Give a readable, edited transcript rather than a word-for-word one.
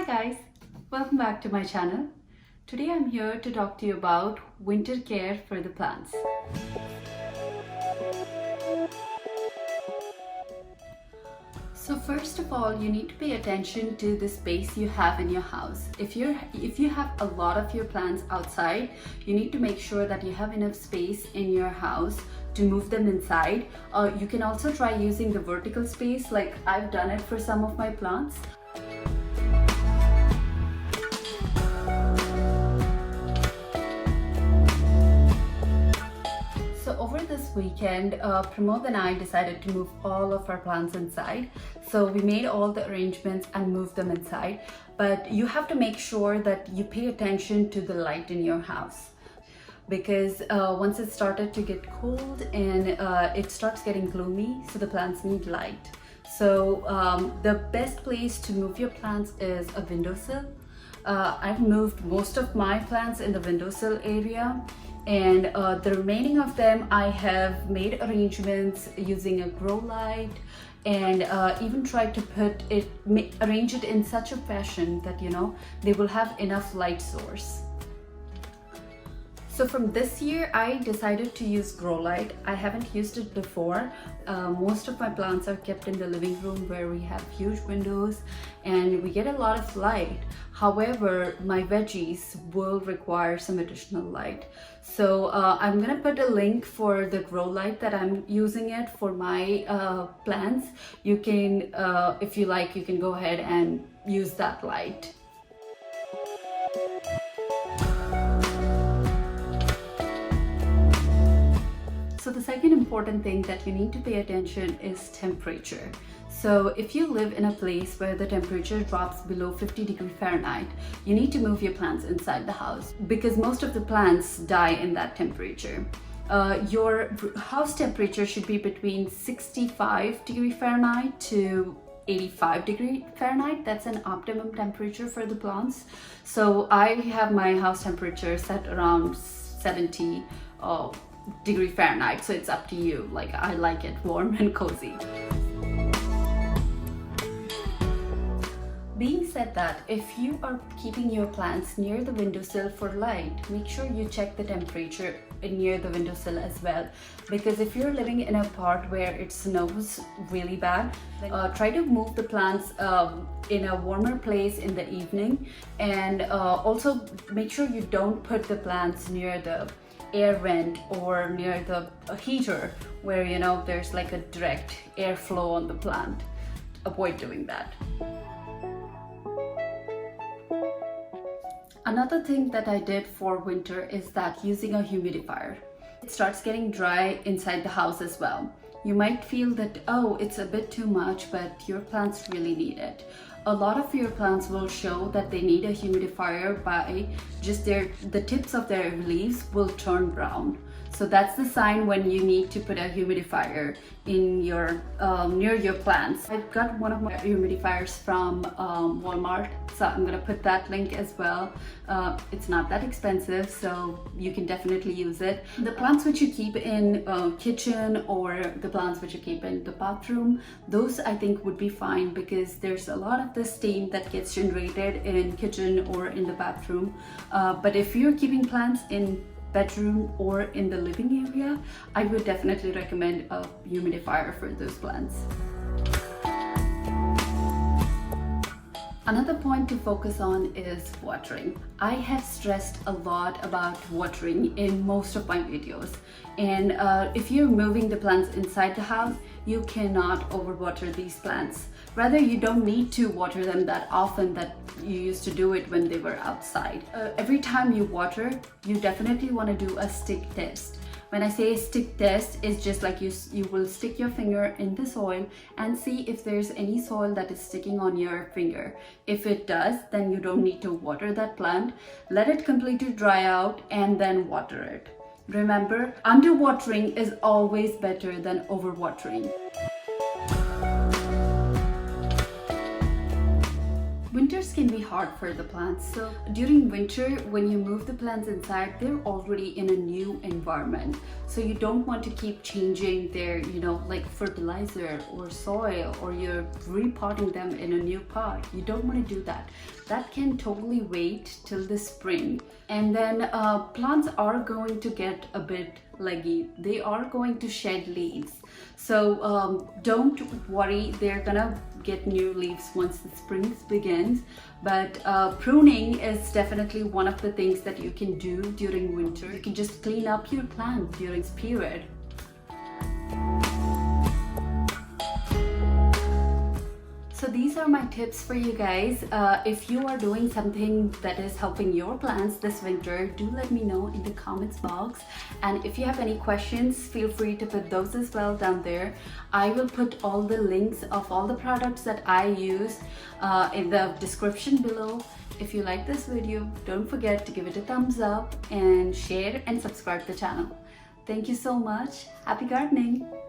Hi guys, welcome back to my channel. Today I'm here to talk to you about winter care for the plants. So first of all, you need to pay attention to the space you have in your house. If you have a lot of your plants outside, you need to make sure that you have enough space in your house to move them inside. You can also try using the vertical space like I've done it for some of my plants. So over this weekend, Pramod and I decided to move all of our plants inside. So we made all the arrangements and moved them inside. But you have to make sure that you pay attention to the light in your house. Because once it started to get cold and it starts getting gloomy, so the plants need light. So the best place to move your plants is a windowsill. I've moved most of my plants in the windowsill area, and the remaining of them I have made arrangements using a grow light, and even tried to arrange it in such a fashion that they will have enough light source. So from this year, I decided to use grow light. I haven't used it before. Most of my plants are kept in the living room where we have huge windows and we get a lot of light. However, my veggies will require some additional light. So I'm gonna put a link for the grow light that I'm using it for my plants. You can, if you like, you can go ahead and use that light. So the second important thing that you need to pay attention is temperature. So if you live in a place where the temperature drops below 50 degrees Fahrenheit, you need to move your plants inside the house because most of the plants die in that temperature. Your house temperature should be between 65 degrees Fahrenheit to 85 degrees Fahrenheit. That's an optimum temperature for the plants. So I have my house temperature set around 70 degree Fahrenheit, so it's up to you. Like, I like it warm and cozy. Being said that, if you are keeping your plants near the windowsill for light, make sure you check the temperature near the windowsill as well, because if you're living in a part where it snows really bad, try to move the plants in a warmer place in the evening, and also make sure you don't put the plants near the air vent or near the heater where there's like a direct airflow on the plant. Avoid doing that. Another thing that I did for winter is that using a humidifier. It starts getting dry inside the house as well. You might feel that, oh, it's a bit too much, but your plants really need it. A lot of your plants will show that they need a humidifier by just the tips of their leaves will turn brown. So that's the sign when you need to put a humidifier in your near your plants. I've got one of my humidifiers from Walmart, so I'm gonna put that link as well. It's not that expensive, so you can definitely use it. The plants which you keep in kitchen or the plants which you keep in the bathroom, those I think would be fine because there's a lot of the steam that gets generated in kitchen or in the bathroom. But if you're keeping plants in bedroom or in the living area, I would definitely recommend a humidifier for those plants. Another point to focus on is watering. I have stressed a lot about watering in most of my videos, and if you're moving the plants inside the house, you cannot overwater these plants. Rather, you don't need to water them that often that you used to do it when they were outside. Every time you water, you definitely want to do a stick test. When I say stick test, it's just like you will stick your finger in the soil and see if there's any soil that is sticking on your finger. If it does, then you don't need to water that plant. Let it completely dry out and then water it. Remember, underwatering is always better than overwatering. Winters can be hard for the plants. So during winter, when you move the plants inside, they're already in a new environment. So you don't want to keep changing their, like fertilizer or soil, or you're repotting them in a new pot. You don't want to do that. That can totally wait till the spring. And then plants are going to get a bit leggy. They are going to shed leaves. So don't worry, they're gonna get new leaves once the spring begins. But pruning is definitely one of the things that you can do during winter. You can just clean up your plant during this period. So these are my tips for you guys. If you are doing something that is helping your plants this winter, do let me know in the comments box. And if you have any questions, feel free to put those as well down there. I will put all the links of all the products that I use in the description below. If you like this video, don't forget to give it a thumbs up and share and subscribe to the channel. Thank you so much. Happy gardening!